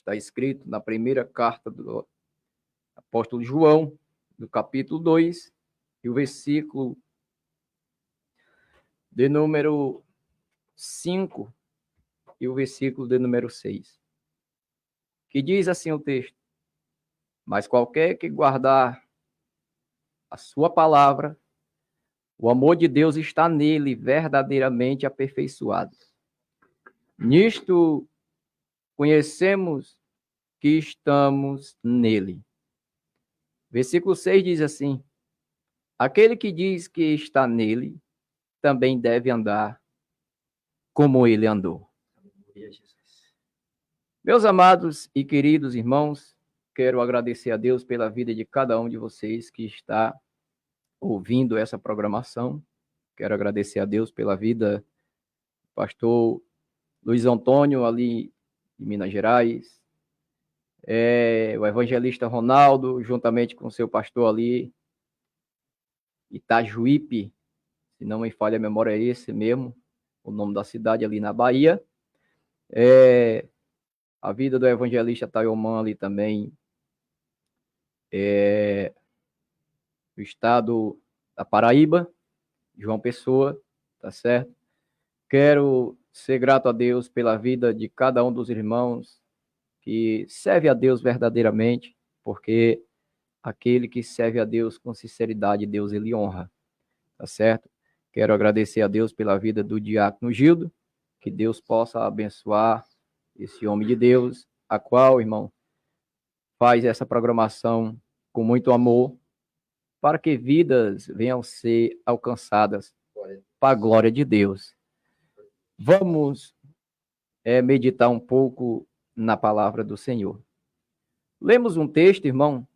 Está escrito na primeira carta do apóstolo João, do capítulo 2, e o versículo de número 5 e o versículo de número 6. Que diz assim o texto: mas qualquer que guardar a sua palavra, o amor de Deus está nele verdadeiramente aperfeiçoado. Nisto conhecemos que estamos nele. Versículo 6 diz assim: aquele que diz que está nele, também deve andar como ele andou. Meus amados e queridos irmãos, quero agradecer a Deus pela vida de cada um de vocês que está ouvindo essa programação. Quero agradecer a Deus pela vida do pastor Luiz Antônio, ali em Minas Gerais, o evangelista Ronaldo, juntamente com o seu pastor ali, Itajuípe, se não me falha a memória, é esse mesmo, o nome da cidade ali na Bahia. A vida do evangelista Taioman ali também, do estado da Paraíba, João Pessoa, tá certo? Quero ser grato a Deus pela vida de cada um dos irmãos que serve a Deus verdadeiramente, porque aquele que serve a Deus com sinceridade, Deus ele honra, tá certo? Quero agradecer a Deus pela vida do diácono Gildo, que Deus possa abençoar esse homem de Deus, a qual, irmão, faz essa programação com muito amor, para que vidas venham ser alcançadas para a glória de Deus. Vamos meditar um pouco na palavra do Senhor. Lemos um texto, irmão,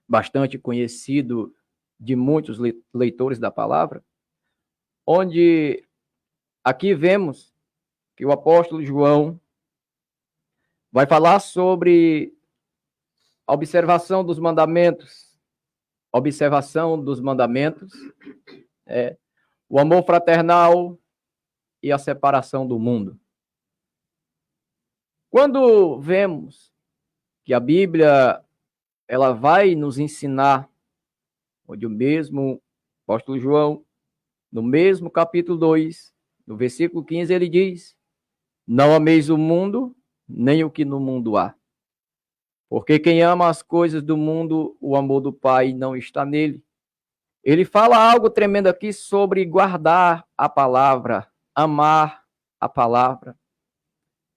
bastante conhecido de muitos leitores da palavra, onde aqui vemos que o apóstolo João vai falar sobre a observação dos mandamentos, o amor fraternal e a separação do mundo. Quando vemos que a Bíblia ela vai nos ensinar, onde o mesmo apóstolo João, no mesmo capítulo 2, no versículo 15, ele diz: não ameis o mundo, nem o que no mundo há. Porque quem ama as coisas do mundo, o amor do Pai não está nele. Ele fala algo tremendo aqui sobre guardar a palavra, amar a palavra.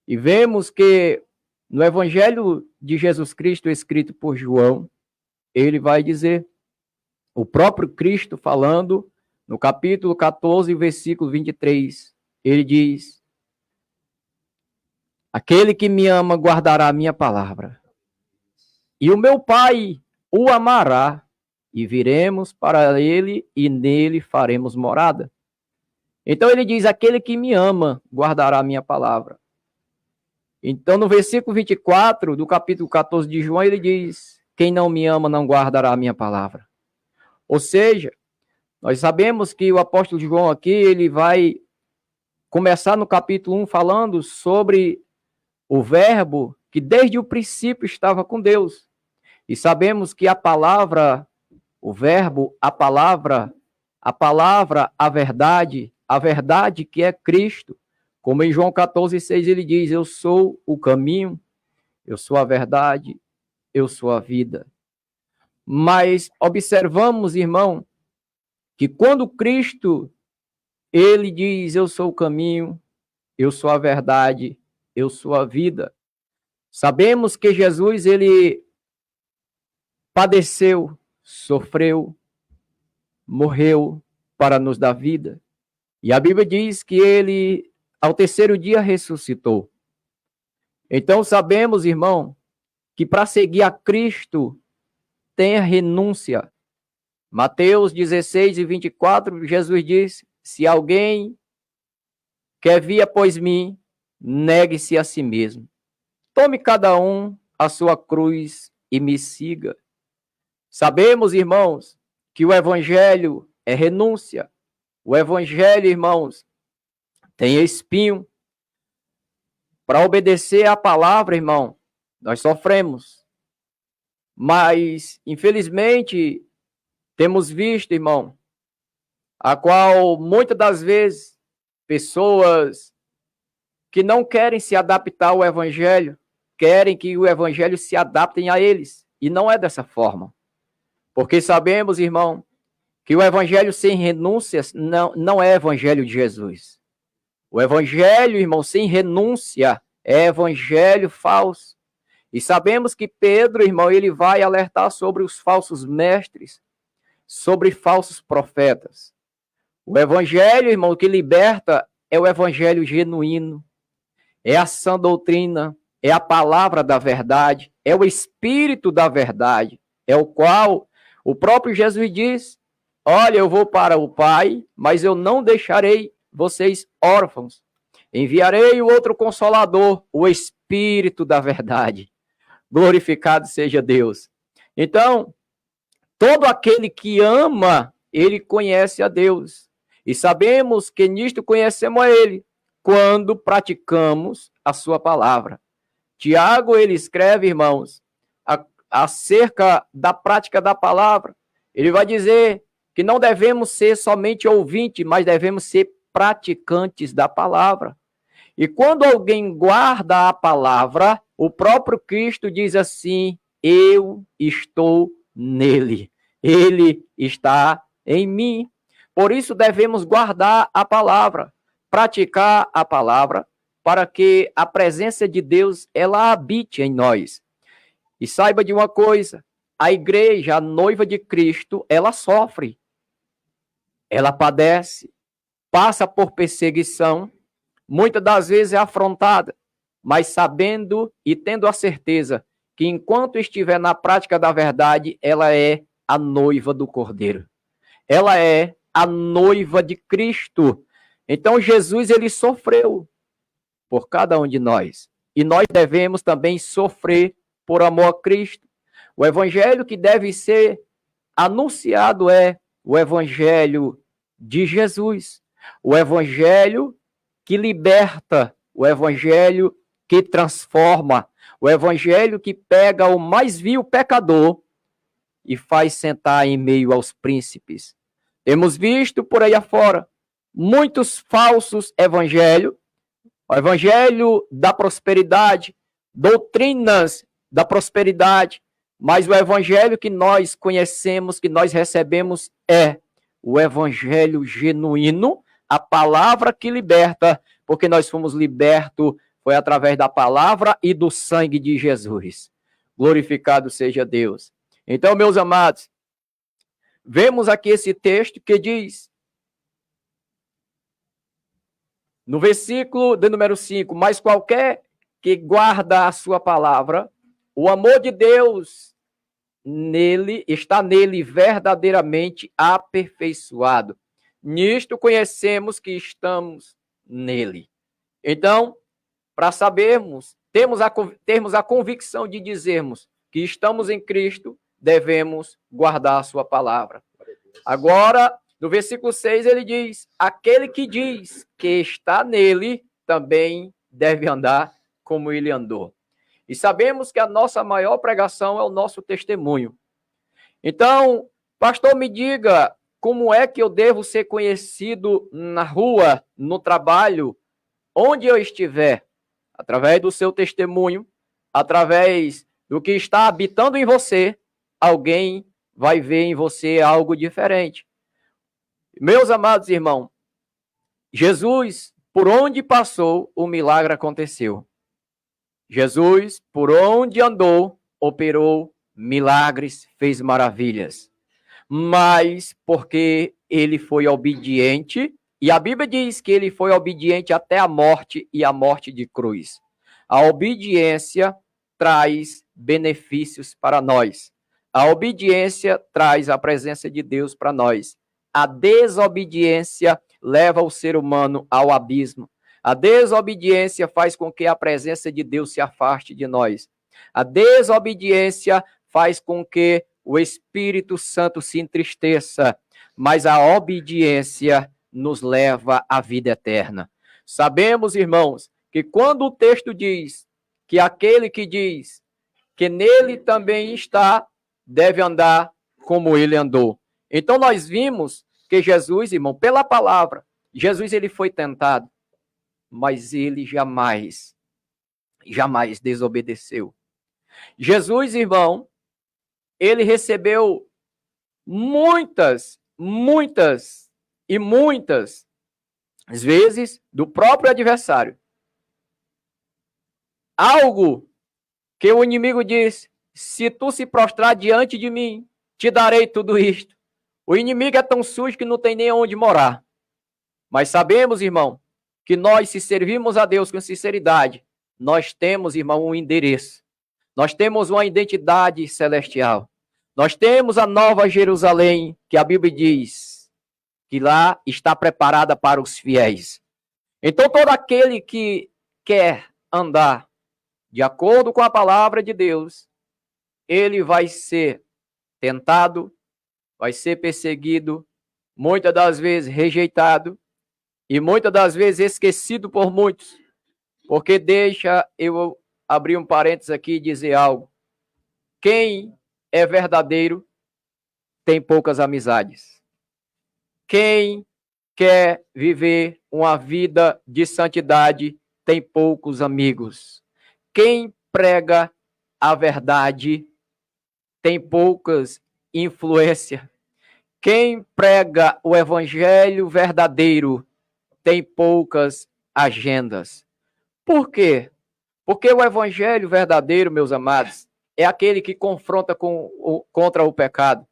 E vemos que no Evangelho de Jesus Cristo, escrito por João, ele vai dizer, o próprio Cristo falando, no capítulo 14, versículo 23, ele diz: aquele que me ama guardará a minha palavra, e o meu Pai o amará, e viremos para ele, e nele faremos morada. Então ele diz, aquele que me ama guardará a minha palavra. Então no versículo 24 do capítulo 14 de João, ele diz, quem não me ama não guardará a minha palavra. Ou seja, nós sabemos que o apóstolo João aqui, ele vai começar no capítulo 1 falando sobre o verbo que desde o princípio estava com Deus. E sabemos que a palavra, o verbo, a palavra, a verdade que é Cristo, como em João 14,6 ele diz, eu sou o caminho, eu sou a verdade, eu sou a vida. Mas observamos, irmão, que quando Cristo, ele diz, eu sou o caminho, eu sou a verdade, eu sou a vida. Sabemos que Jesus, ele padeceu, sofreu, morreu para nos dar vida. E a Bíblia diz que ele, ao terceiro dia, ressuscitou. Então sabemos, irmão, que para seguir a Cristo tem a renúncia. Mateus 16:24, Jesus diz, se alguém quer vir após mim, negue-se a si mesmo. Tome cada um a sua cruz e me siga. Sabemos, irmãos, que o evangelho é renúncia. O evangelho, irmãos, tem espinho. Para obedecer a palavra, irmão, nós sofremos. Mas, infelizmente, temos visto, irmão, a qual muitas das vezes pessoas que não querem se adaptar ao evangelho, querem que o evangelho se adapte a eles. E não é dessa forma. Porque sabemos, irmão, que o evangelho sem renúncias não é evangelho de Jesus. O evangelho, irmão, sem renúncia é evangelho falso. E sabemos que Pedro, irmão, ele vai alertar sobre os falsos mestres, sobre falsos profetas. O evangelho, irmão, que liberta é o evangelho genuíno, é a sã doutrina, é a palavra da verdade, é o espírito da verdade, é o qual o próprio Jesus diz: olha, eu vou para o Pai, mas eu não deixarei vocês órfãos. Enviarei o outro Consolador, o Espírito da verdade. Glorificado seja Deus. Então, todo aquele que ama, ele conhece a Deus. E sabemos que nisto conhecemos a Ele, quando praticamos a sua palavra. Tiago, ele escreve, irmãos, acerca da prática da palavra. Ele vai dizer que não devemos ser somente ouvintes, mas devemos ser praticantes da palavra. E quando alguém guarda a palavra, o próprio Cristo diz assim: eu estou nele, ele está em mim. Por isso devemos guardar a palavra, praticar a palavra, para que a presença de Deus ela habite em nós. E saiba de uma coisa: a igreja, a noiva de Cristo, ela sofre, ela padece, passa por perseguição, muitas das vezes é afrontada, mas sabendo e tendo a certeza que enquanto estiver na prática da verdade, ela é a noiva do Cordeiro. Ela é a noiva de Cristo. Então Jesus, ele sofreu por cada um de nós. E nós devemos também sofrer por amor a Cristo. O evangelho que deve ser anunciado é o evangelho de Jesus. O evangelho que liberta, o evangelho que transforma, o evangelho que pega o mais vil pecador e faz sentar em meio aos príncipes. Temos visto por aí afora muitos falsos evangelhos, o evangelho da prosperidade, doutrinas da prosperidade, mas o evangelho que nós conhecemos, que nós recebemos é o evangelho genuíno, a palavra que liberta, porque nós fomos libertos, foi através da palavra e do sangue de Jesus. Glorificado seja Deus. Então, meus amados, vemos aqui esse texto que diz, no versículo de número 5, mas qualquer que guarda a sua palavra, o amor de Deus nele está nele verdadeiramente aperfeiçoado. Nisto conhecemos que estamos nele. Então, para sabermos, termos a convicção de dizermos que estamos em Cristo, devemos guardar a sua palavra. Agora, no versículo 6, ele diz: aquele que diz que está nele, também deve andar como ele andou. E sabemos que a nossa maior pregação é o nosso testemunho. Então, pastor, me diga, como é que eu devo ser conhecido na rua, no trabalho, onde eu estiver? Através do seu testemunho, através do que está habitando em você, alguém vai ver em você algo diferente. Meus amados irmãos, Jesus, por onde passou, o milagre aconteceu. Jesus, por onde andou, operou milagres, fez maravilhas. Mas porque ele foi obediente, e a Bíblia diz que ele foi obediente até a morte e a morte de cruz. A obediência traz benefícios para nós. A obediência traz a presença de Deus para nós. A desobediência leva o ser humano ao abismo. A desobediência faz com que a presença de Deus se afaste de nós. A desobediência faz com que o Espírito Santo se entristeça, mas a obediência nos leva à vida eterna. Sabemos, irmãos, que quando o texto diz que aquele que diz que nele também está, deve andar como ele andou. Então nós vimos que Jesus, irmão, pela palavra, Jesus ele foi tentado, mas ele jamais desobedeceu. Jesus, irmão, ele recebeu muitas vezes do próprio adversário. Algo que o inimigo diz: se tu se prostrar diante de mim, te darei tudo isto. O inimigo é tão sujo que não tem nem onde morar. Mas sabemos, irmão, que nós, se servimos a Deus com sinceridade, nós temos, irmão, um endereço. Nós temos uma identidade celestial. Nós temos a Nova Jerusalém, que a Bíblia diz que lá está preparada para os fiéis. Então, todo aquele que quer andar de acordo com a palavra de Deus, ele vai ser tentado, vai ser perseguido, muitas das vezes rejeitado e muitas das vezes esquecido por muitos. Porque deixa eu abrir um parênteses aqui e dizer algo. Quem é verdadeiro tem poucas amizades. Quem quer viver uma vida de santidade tem poucos amigos. Quem prega a verdade tem poucas influências. Quem prega o evangelho verdadeiro tem poucas agendas. Por quê? Porque o evangelho verdadeiro, meus amados, é aquele que confronta contra o pecado.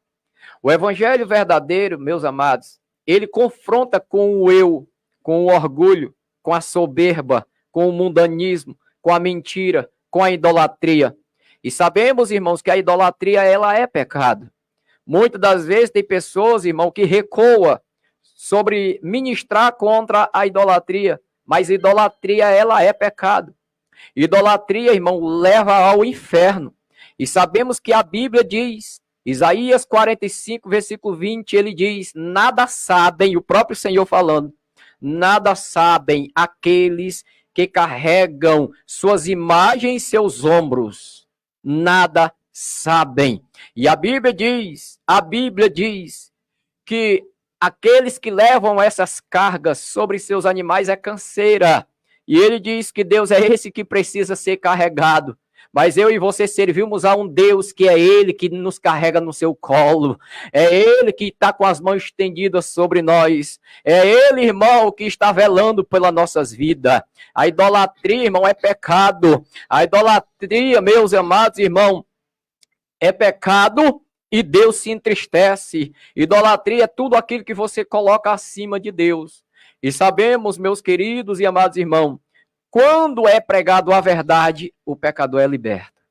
O evangelho verdadeiro, meus amados, ele confronta com o eu, com o orgulho, com a soberba, com o mundanismo, com a mentira, com a idolatria. E sabemos, irmãos, que a idolatria, ela é pecado. Muitas das vezes tem pessoas, irmão, que recoa sobre ministrar contra a idolatria, mas idolatria, ela é pecado. Idolatria, irmão, leva ao inferno. E sabemos que a Bíblia diz, Isaías 45, versículo 20, ele diz: nada sabem, o próprio Senhor falando, nada sabem aqueles que carregam suas imagens em seus ombros. Nada sabem. E a Bíblia diz que aqueles que levam essas cargas sobre seus animais é canseira. E ele diz que Deus é esse que precisa ser carregado. Mas eu e você servimos a um Deus que é Ele que nos carrega no seu colo. É Ele que está com as mãos estendidas sobre nós. É Ele, irmão, que está velando pelas nossas vidas. A idolatria, irmão, é pecado. A idolatria, meus amados irmãos, é pecado e Deus se entristece. Idolatria é tudo aquilo que você coloca acima de Deus. E sabemos, meus queridos e amados irmãos, quando é pregado a verdade, o pecador é liberto.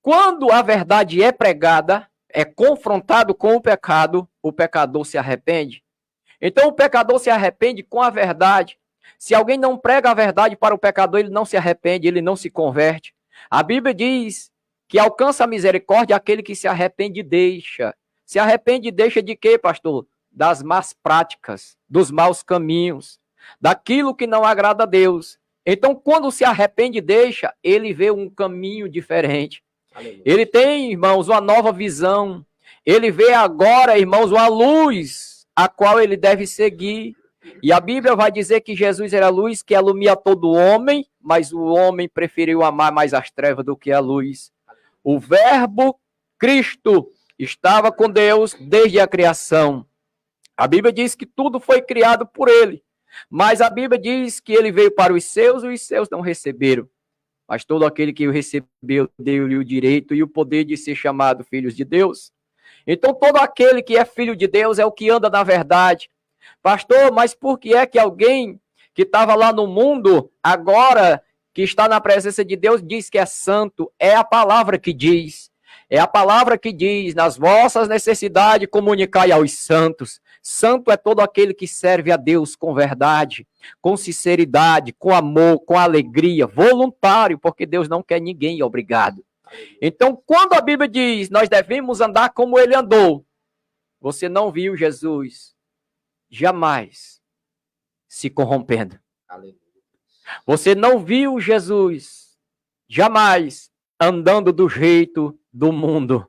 Quando a verdade é pregada, é confrontado com o pecador se arrepende. Então o pecador se arrepende com a verdade. Se alguém não prega a verdade para o pecador, ele não se arrepende, ele não se converte. A Bíblia diz que alcança a misericórdia aquele que se arrepende e deixa. Se arrepende e deixa de quê, pastor? Das más práticas, dos maus caminhos, daquilo que não agrada a Deus. Então, quando se arrepende e deixa, ele vê um caminho diferente. Aleluia. Ele tem, irmãos, uma nova visão. Ele vê agora, irmãos, uma luz a qual ele deve seguir. E a Bíblia vai dizer que Jesus era a luz que alumia todo homem, mas o homem preferiu amar mais as trevas do que a luz. O Verbo Cristo estava com Deus desde a criação. A Bíblia diz que tudo foi criado por ele. Mas a Bíblia diz que ele veio para os seus não receberam. Mas todo aquele que o recebeu, deu-lhe o direito e o poder de ser chamado filhos de Deus. Então todo aquele que é filho de Deus é o que anda na verdade. Pastor, mas por que é que alguém que estava lá no mundo, agora que está na presença de Deus, diz que é santo? É a palavra que diz. É a palavra que diz: nas vossas necessidades comunicai aos santos. Santo é todo aquele que serve a Deus com verdade, com sinceridade, com amor, com alegria, voluntário, porque Deus não quer ninguém obrigado. Então, quando a Bíblia diz nós devemos andar como ele andou, você não viu Jesus jamais se corrompendo. Você não viu Jesus jamais andando do jeito do mundo.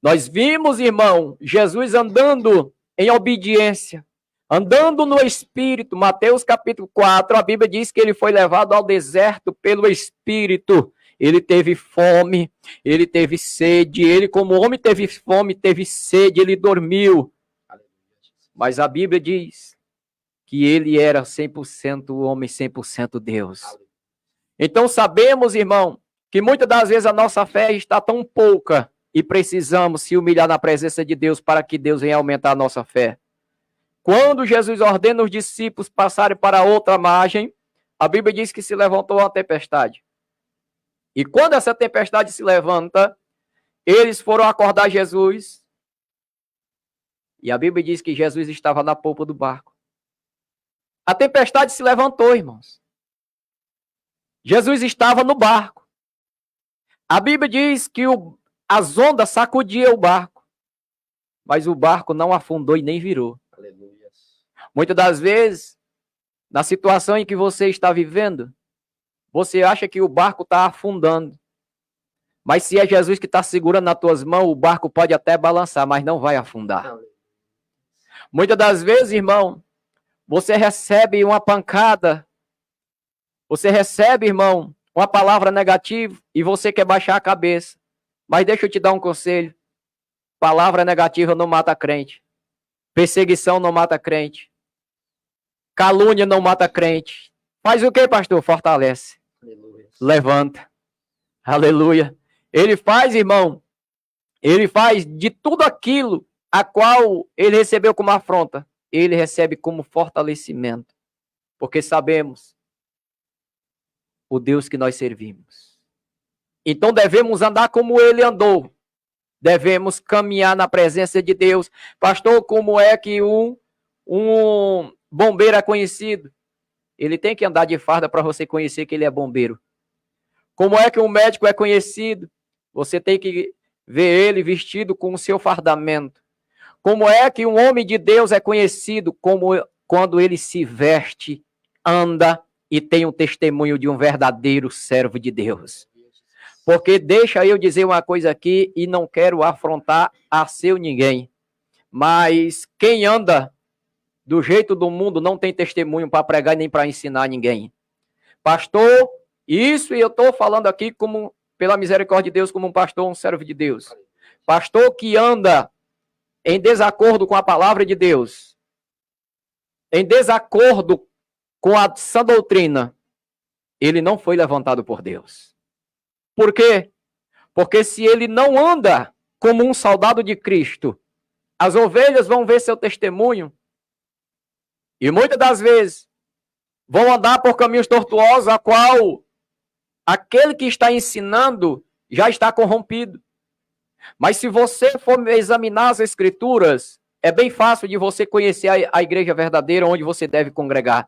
Nós vimos, irmão, Jesus andando em obediência, andando no Espírito. Mateus capítulo 4, a Bíblia diz que ele foi levado ao deserto pelo Espírito. Ele teve fome, ele teve sede, ele como homem teve fome, teve sede, ele dormiu. Mas a Bíblia diz que ele era 100% homem, 100% Deus. Então sabemos, irmão, que muitas das vezes a nossa fé está tão pouca e precisamos se humilhar na presença de Deus para que Deus venha aumentar a nossa fé. Quando Jesus ordena os discípulos passarem para outra margem, a Bíblia diz que se levantou uma tempestade. E quando essa tempestade se levanta, eles foram acordar Jesus. E a Bíblia diz que Jesus estava na polpa do barco. A tempestade se levantou, irmãos. Jesus estava no barco. A Bíblia diz que as ondas sacudiam o barco. Mas o barco não afundou e nem virou. Aleluia. Muitas das vezes, na situação em que você está vivendo, você acha que o barco está afundando. Mas se é Jesus que está segurando nas tuas mãos, o barco pode até balançar, mas não vai afundar. Muitas das vezes, irmão, você recebe uma pancada, você recebe, irmão, uma palavra negativa e você quer baixar a cabeça. Mas deixa eu te dar um conselho. Palavra negativa não mata crente. Perseguição não mata crente. Calúnia não mata crente. Faz o que, pastor? Fortalece. Aleluia. Levanta. Aleluia. Ele faz, irmão, ele faz de tudo aquilo a qual ele recebeu como afronta, ele recebe como fortalecimento. Porque sabemos o Deus que nós servimos. Então devemos andar como ele andou. Devemos caminhar na presença de Deus. Pastor, como é que um bombeiro é conhecido? Ele tem que andar de farda para você conhecer que ele é bombeiro. Como é que um médico é conhecido? Você tem que ver ele vestido com o seu fardamento. Como é que um homem de Deus é conhecido? Quando ele se veste, anda e tem um testemunho de um verdadeiro servo de Deus. Porque deixa eu dizer uma coisa aqui e não quero afrontar a seu ninguém. Mas quem anda do jeito do mundo não tem testemunho para pregar nem para ensinar ninguém. Pastor, isso eu estou falando aqui como, pela misericórdia de Deus, como um pastor, um servo de Deus. Pastor que anda em desacordo com a palavra de Deus, em desacordo com a sã doutrina, ele não foi levantado por Deus. Por quê? Porque se ele não anda como um soldado de Cristo, as ovelhas vão ver seu testemunho e muitas das vezes vão andar por caminhos tortuosos, a qual aquele que está ensinando já está corrompido. Mas se você for examinar as Escrituras, é bem fácil de você conhecer a igreja verdadeira onde você deve congregar.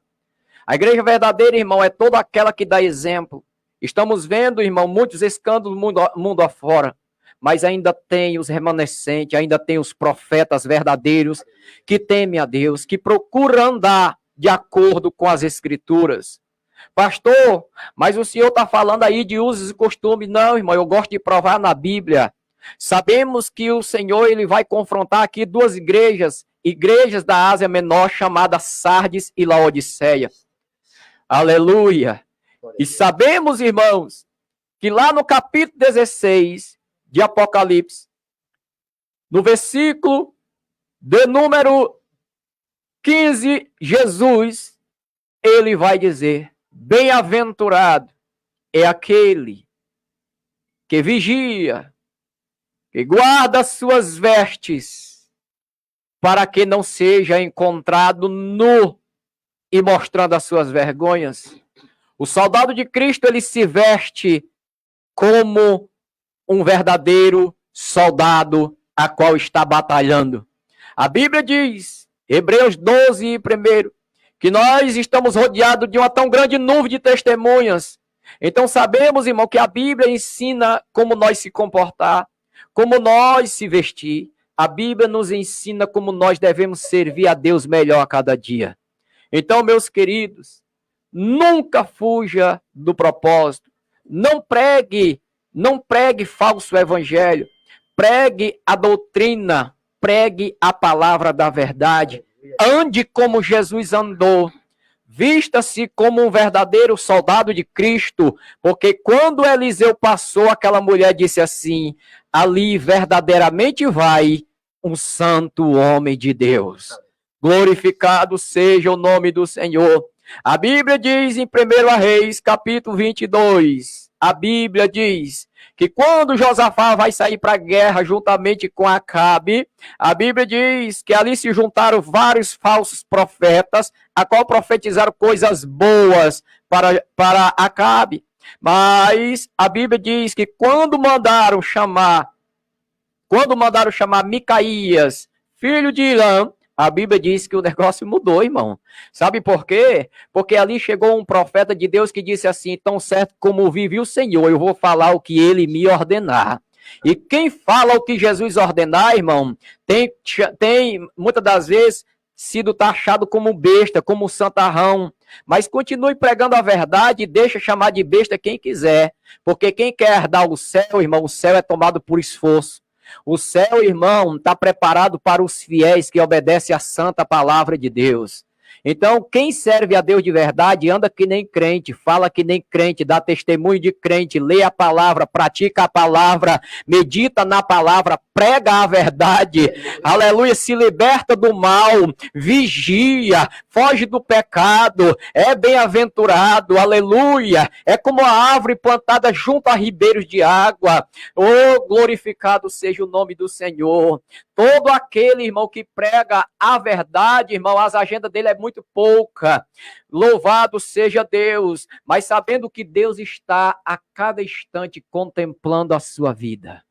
A igreja verdadeira, irmão, é toda aquela que dá exemplo. Estamos vendo, irmão, muitos escândalos mundo afora, mas ainda tem os remanescentes, ainda tem os profetas verdadeiros que temem a Deus, que procuram andar de acordo com as Escrituras. Pastor, mas o senhor está falando aí de usos e costumes. Não, irmão, eu gosto de provar na Bíblia. Sabemos que o Senhor ele vai confrontar aqui duas igrejas da Ásia Menor, chamadas Sardes e Laodiceia. Aleluia! E sabemos, irmãos, que lá no capítulo 16 de Apocalipse, no versículo de número 15, Jesus, ele vai dizer: bem-aventurado é aquele que vigia, que guarda as suas vestes, para que não seja encontrado nu e mostrando as suas vergonhas. O soldado de Cristo, ele se veste como um verdadeiro soldado a qual está batalhando. A Bíblia diz, Hebreus 12, primeiro, que nós estamos rodeados de uma tão grande nuvem de testemunhas. Então sabemos, irmão, que a Bíblia ensina como nós se comportar, como nós se vestir. A Bíblia nos ensina como nós devemos servir a Deus melhor a cada dia. Então, meus queridos, nunca fuja do propósito. Não pregue Não pregue falso evangelho. Pregue a doutrina. Pregue a palavra da verdade. Ande como Jesus andou. Vista-se como um verdadeiro soldado de Cristo, porque quando Eliseu passou, aquela mulher disse assim: ali verdadeiramente vai um santo homem de Deus. Glorificado seja o nome do Senhor. A Bíblia diz em 1 Reis, capítulo 22, a Bíblia diz que quando Josafá vai sair para a guerra juntamente com Acabe, a Bíblia diz que ali se juntaram vários falsos profetas, a qual profetizaram coisas boas para Acabe. Mas a Bíblia diz que quando mandaram chamar Micaías, filho de Ilã, a Bíblia diz que o negócio mudou, irmão. Sabe por quê? Porque ali chegou um profeta de Deus que disse assim: tão certo como vive o Senhor, eu vou falar o que ele me ordenar. E quem fala o que Jesus ordenar, irmão, tem muitas das vezes sido taxado como besta, como santarrão. Mas continue pregando a verdade e deixa chamar de besta quem quiser. Porque quem quer herdar o céu, irmão, o céu é tomado por esforço. O céu, irmão, está preparado para os fiéis que obedecem à santa palavra de Deus. Então, quem serve a Deus de verdade, anda que nem crente, fala que nem crente, dá testemunho de crente, lê a palavra, pratica a palavra, medita na palavra, prega a verdade, aleluia, se liberta do mal, vigia, foge do pecado, é bem-aventurado, aleluia, é como a árvore plantada junto a ribeiros de água. Oh, glorificado seja o nome do Senhor. Todo aquele, irmão, que prega a verdade, irmão, as agendas dele é muito pouca. Louvado seja Deus, mas sabendo que Deus está a cada instante contemplando a sua vida.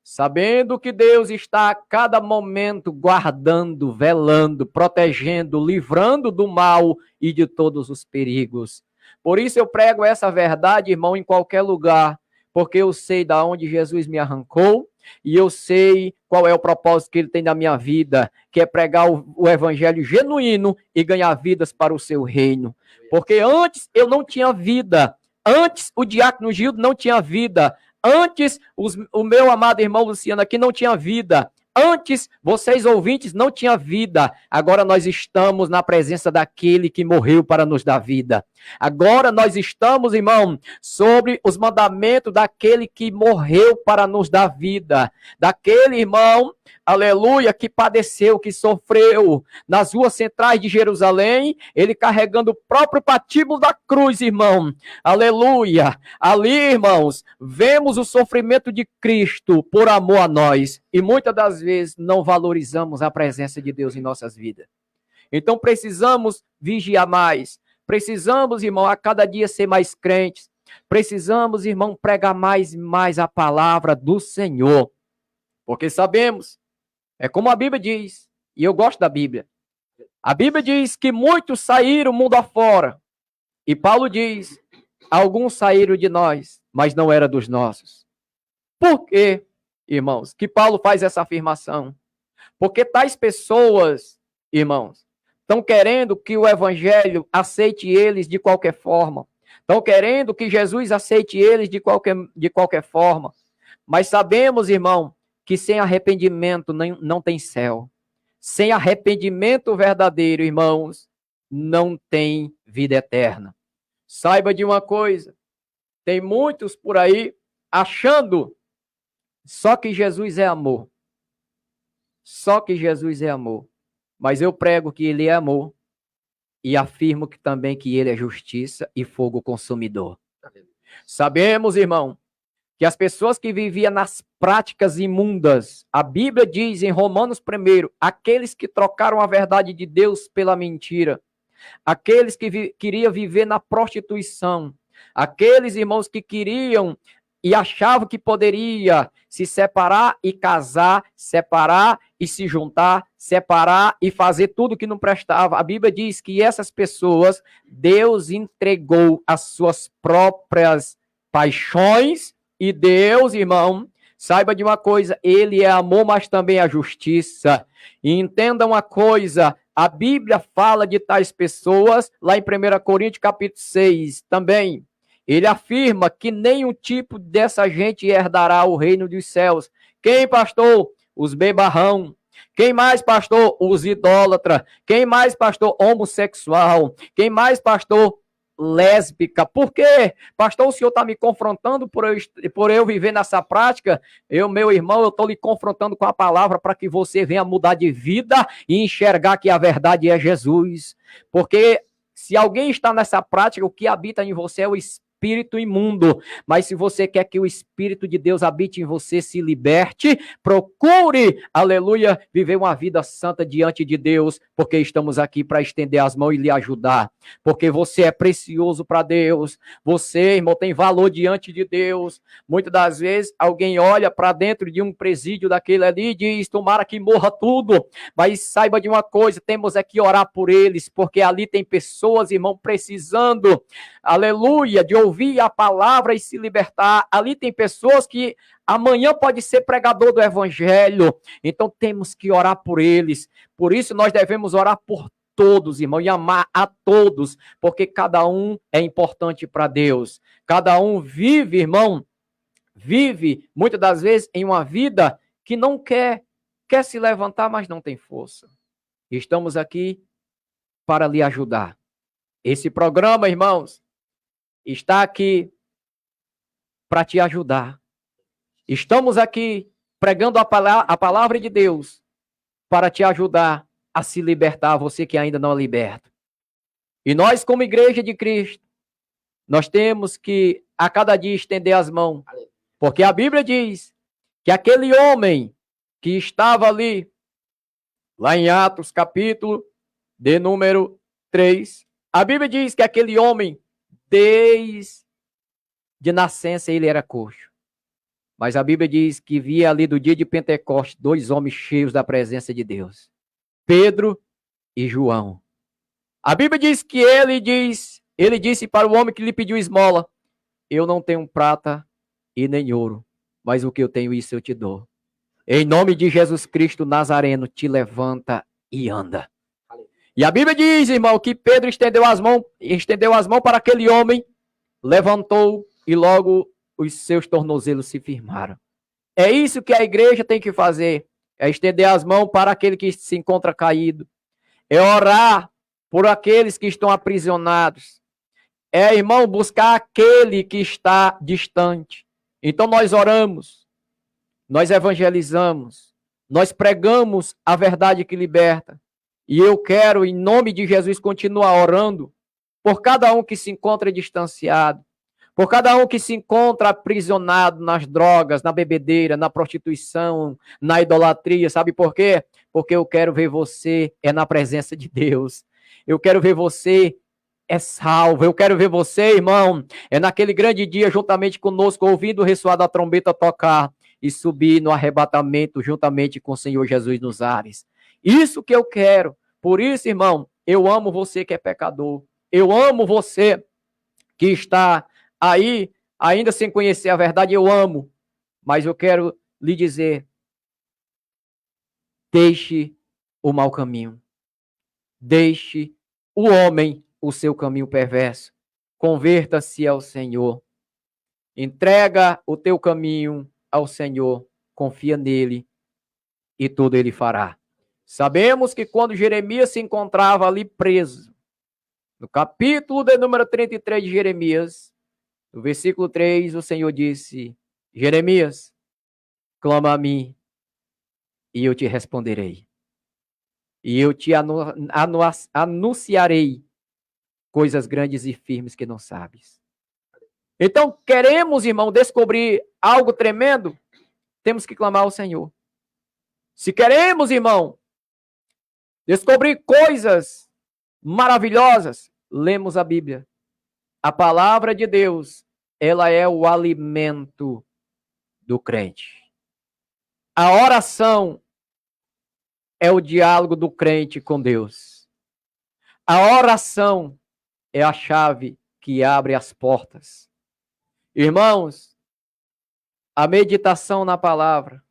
Sabendo que Deus está a cada momento guardando, velando, protegendo, livrando do mal e de todos os perigos. Por isso eu prego essa verdade, irmão, em qualquer lugar, porque eu sei de onde Jesus me arrancou e eu sei qual é o propósito que ele tem na minha vida, que é pregar o evangelho genuíno e ganhar vidas para o seu reino. Porque antes eu não tinha vida, antes o diácono Gildo não tinha vida, antes o meu amado irmão Luciano aqui não tinha vida, antes vocês ouvintes não tinham vida, agora nós estamos na presença daquele que morreu para nos dar vida. Agora nós estamos, irmão, sobre os mandamentos daquele que morreu para nos dar vida, daquele irmão, aleluia, que padeceu, que sofreu nas ruas centrais de Jerusalém, ele carregando o próprio patíbulo da cruz, irmão, aleluia. Ali, irmãos, vemos o sofrimento de Cristo por amor a nós e muitas das vezes não valorizamos a presença de Deus em nossas vidas. Então precisamos vigiar mais. Precisamos, irmão, a cada dia ser mais crentes. Precisamos, irmão, pregar mais e mais a palavra do Senhor. Porque sabemos, é como a Bíblia diz, e eu gosto da Bíblia. A Bíblia diz que muitos saíram mundo afora. E Paulo diz, alguns saíram de nós, mas não era dos nossos. Por quê, irmãos, que Paulo faz essa afirmação? Porque tais pessoas, irmãos, estão querendo que o evangelho aceite eles de qualquer forma. Estão querendo que Jesus aceite eles de qualquer forma. Mas sabemos, irmão, que sem arrependimento não tem céu. Sem arrependimento verdadeiro, irmãos, não tem vida eterna. Saiba de uma coisa. Tem muitos por aí achando só que Jesus é amor. Só que Jesus é amor. Mas eu prego que ele é amor e afirmo que também que ele é justiça e fogo consumidor. Sabemos, irmão, que as pessoas que viviam nas práticas imundas, a Bíblia diz em Romanos 1, aqueles que trocaram a verdade de Deus pela mentira, aqueles que queriam viver na prostituição, aqueles, irmãos, que queriam e achavam que poderia se separar e casar, separar e se juntar, separar e fazer tudo que não prestava. A Bíblia diz que essas pessoas, Deus entregou as suas próprias paixões e Deus, irmão, saiba de uma coisa, ele é amor, mas também a justiça. E entenda uma coisa, a Bíblia fala de tais pessoas, lá em 1 Coríntios capítulo 6 também. Ele afirma que nenhum tipo dessa gente herdará o reino dos céus. Quem, pastor? Os bebarrão. Quem mais, pastor? Os idólatras. Quem mais, pastor? Homossexual. Quem mais, pastor? Lésbica. Por quê? Pastor, o senhor está me confrontando por eu viver nessa prática? Meu irmão, eu estou lhe confrontando com a palavra para que você venha mudar de vida e enxergar que a verdade é Jesus. Porque se alguém está nessa prática, o que habita em você é o espírito imundo. Mas se você quer que o Espírito de Deus habite em você, se liberte, procure, aleluia, viver uma vida santa diante de Deus, porque estamos aqui para estender as mãos e lhe ajudar. Porque você é precioso para Deus. Você, irmão, tem valor diante de Deus. Muitas das vezes, alguém olha para dentro de um presídio daquele ali e diz, tomara que morra tudo. Mas saiba de uma coisa, temos é que orar por eles, porque ali tem pessoas, irmão, precisando, aleluia, de ouvir a palavra e se libertar. Ali tem pessoas que amanhã pode ser pregador do evangelho. Então temos que orar por eles. Por isso nós devemos orar por todos, irmão, e amar a todos, porque cada um é importante para Deus. Cada um vive, irmão, vive muitas das vezes em uma vida que não quer se levantar, mas não tem força. Estamos aqui para lhe ajudar. Esse programa, irmãos, está aqui para te ajudar. Estamos aqui pregando a palavra de Deus para te ajudar a se libertar, você que ainda não é liberto. E nós, como igreja de Cristo, nós temos que a cada dia estender as mãos, porque a Bíblia diz que aquele homem que estava ali, lá em Atos, capítulo de número 3, a Bíblia diz que aquele homem, desde nascença, ele era coxo. Mas a Bíblia diz que via ali do dia de Pentecostes 2 homens cheios da presença de Deus. Pedro e João. A Bíblia diz que ele disse para o homem que lhe pediu esmola, eu não tenho prata e nem ouro, mas o que eu tenho, isso eu te dou. Em nome de Jesus Cristo Nazareno, te levanta e anda. E a Bíblia diz, irmão, que Pedro estendeu as mãos para aquele homem, levantou e logo os seus tornozelos se firmaram. É isso que a igreja tem que fazer, é estender as mãos para aquele que se encontra caído, é orar por aqueles que estão aprisionados, é, irmão, buscar aquele que está distante. Então nós oramos, nós evangelizamos, nós pregamos a verdade que liberta. E eu quero, em nome de Jesus, continuar orando por cada um que se encontra distanciado, por cada um que se encontra aprisionado nas drogas, na bebedeira, na prostituição, na idolatria. Sabe por quê? Porque eu quero ver você na presença de Deus. Eu quero ver você salvo. Eu quero ver você, irmão, naquele grande dia, juntamente conosco, ouvindo o ressoar da trombeta tocar e subir no arrebatamento juntamente com o Senhor Jesus nos ares. Isso que eu quero. Por isso, irmão, eu amo você que é pecador. Eu amo você que está aí, ainda sem conhecer a verdade, eu amo. Mas eu quero lhe dizer, deixe o mau caminho. Deixe o homem o seu caminho perverso. Converta-se ao Senhor. Entrega o teu caminho ao Senhor. Confia nele e tudo ele fará. Sabemos que quando Jeremias se encontrava ali preso, no capítulo de número 33 de Jeremias, no versículo 3, o Senhor disse, Jeremias, clama a mim e eu te responderei. E eu te anunciarei coisas grandes e firmes que não sabes. Então, queremos, irmão, descobrir algo tremendo? Temos que clamar ao Senhor. Se queremos, irmão, descobrir coisas maravilhosas, lemos a Bíblia. A palavra de Deus, ela é o alimento do crente. A oração é o diálogo do crente com Deus. A oração é a chave que abre as portas. Irmãos, a meditação na palavra,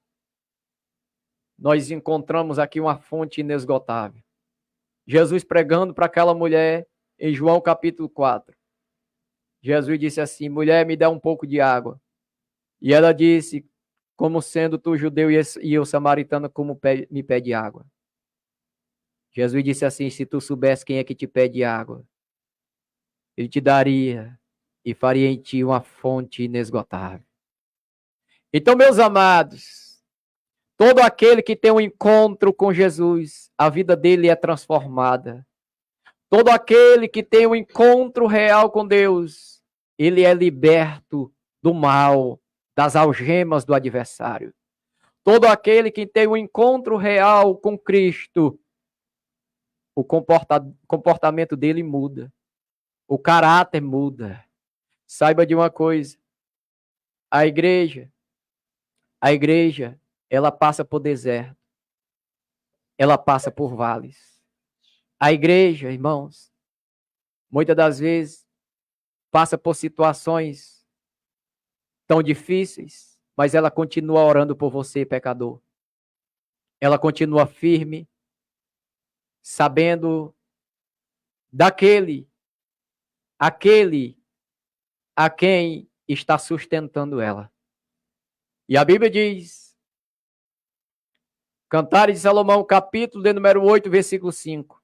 nós encontramos aqui uma fonte inesgotável. Jesus pregando para aquela mulher em João capítulo 4. Jesus disse assim: mulher, me dá um pouco de água. E ela disse: como sendo tu judeu e eu samaritano, como me pede água? Jesus disse assim: se tu soubesse quem é que te pede água, ele te daria e faria em ti uma fonte inesgotável. Então, meus amados, todo aquele que tem um encontro com Jesus, a vida dele é transformada. Todo aquele que tem um encontro real com Deus, ele é liberto do mal, das algemas do adversário. Todo aquele que tem um encontro real com Cristo, o comportamento dele muda. O caráter muda. Saiba de uma coisa. A igreja, ela passa por deserto. Ela passa por vales. A igreja, irmãos, muitas das vezes passa por situações tão difíceis, mas ela continua orando por você, pecador. Ela continua firme, sabendo aquele a quem está sustentando ela. E a Bíblia diz, Cantares de Salomão, capítulo de número 8, versículo 5.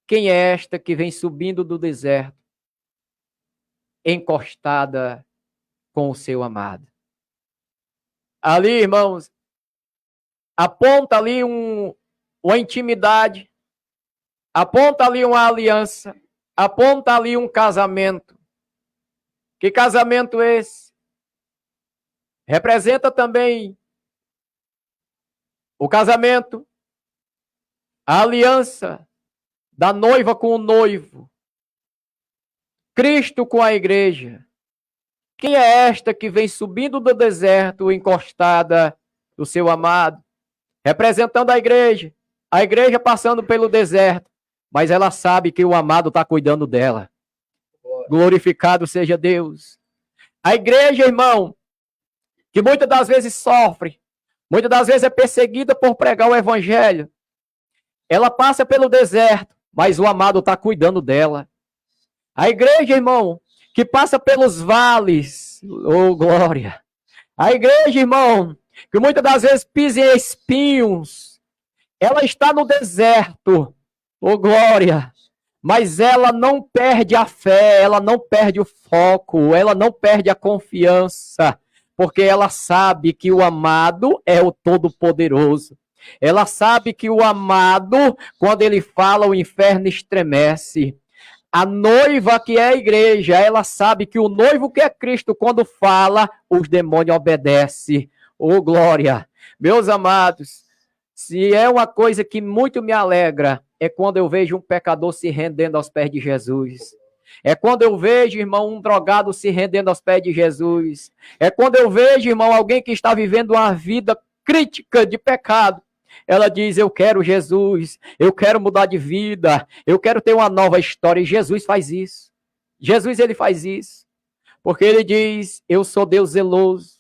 Quem é esta que vem subindo do deserto, encostada com o seu amado? Ali, irmãos, aponta ali uma intimidade, aponta ali uma aliança, aponta ali um casamento. Que casamento esse? Representa também o casamento, a aliança da noiva com o noivo, Cristo com a igreja. Quem é esta que vem subindo do deserto, encostada do seu amado? Representando a igreja passando pelo deserto, mas ela sabe que o amado está cuidando dela. Glorificado seja Deus. A igreja, irmão, que muitas das vezes sofre, muitas das vezes é perseguida por pregar o evangelho. Ela passa pelo deserto, mas o amado está cuidando dela. A igreja, irmão, que passa pelos vales, oh glória. A igreja, irmão, que muitas das vezes pisa em espinhos, ela está no deserto, oh glória. Mas ela não perde a fé, ela não perde o foco, ela não perde a confiança, porque ela sabe que o amado é o Todo-Poderoso. Ela sabe que o amado, quando ele fala, o inferno estremece. A noiva, que é a igreja, ela sabe que o noivo, que é Cristo, quando fala, os demônios obedecem. Oh, glória! Meus amados, se é uma coisa que muito me alegra, é quando eu vejo um pecador se rendendo aos pés de Jesus. É quando eu vejo, irmão, um drogado se rendendo aos pés de Jesus. É quando eu vejo, irmão, alguém que está vivendo uma vida crítica de pecado. Ela diz, eu quero Jesus, eu quero mudar de vida, eu quero ter uma nova história. E Jesus faz isso. Jesus, ele faz isso. Porque ele diz, eu sou Deus zeloso.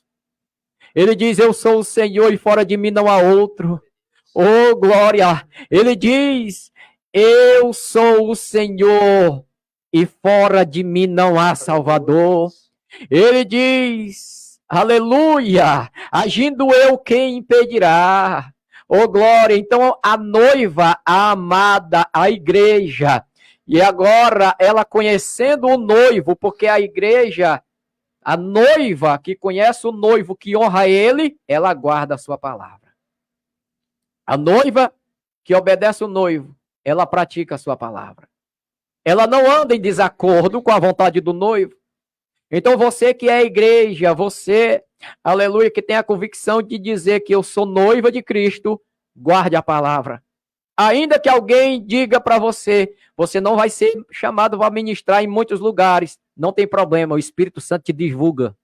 Ele diz, eu sou o Senhor e fora de mim não há outro. Oh, glória! Ele diz, eu sou o Senhor e fora de mim não há Salvador. Ele diz, aleluia! Agindo eu, quem impedirá? Oh, glória! Então, a noiva, a amada, a igreja, e agora ela conhecendo o noivo, porque a igreja, a noiva que conhece o noivo, que honra ele, ela guarda a sua palavra. A noiva que obedece o noivo, ela pratica a sua palavra. Ela não anda em desacordo com a vontade do noivo. Então você que é a igreja, você, aleluia, que tem a convicção de dizer que eu sou noiva de Cristo, guarde a palavra. Ainda que alguém diga para você, você não vai ser chamado para ministrar em muitos lugares. Não tem problema, o Espírito Santo te divulga.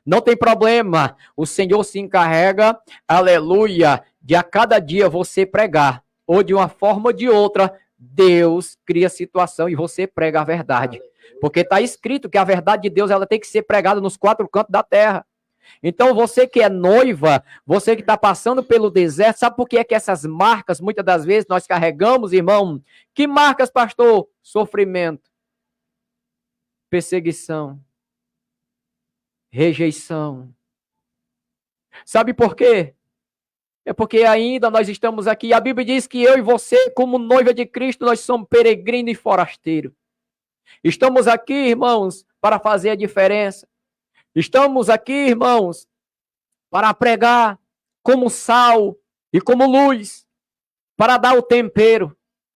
Não tem problema, o Senhor se encarrega, aleluia, de a cada dia você pregar, ou de uma forma ou de outra, Deus cria situação e você prega a verdade. Porque está escrito que a verdade de Deus ela tem que ser pregada nos 4 cantos da terra. Então você que é noiva, você que está passando pelo deserto, sabe por que é que essas marcas, muitas das vezes, nós carregamos, irmão? Que marcas, pastor? Sofrimento, perseguição, rejeição. Sabe por quê? É porque ainda nós estamos aqui. A Bíblia diz que eu e você, como noiva de Cristo, nós somos peregrino e forasteiro. Estamos aqui, irmãos, para fazer a diferença. Estamos aqui, irmãos, para pregar como sal e como luz, para dar o tempero.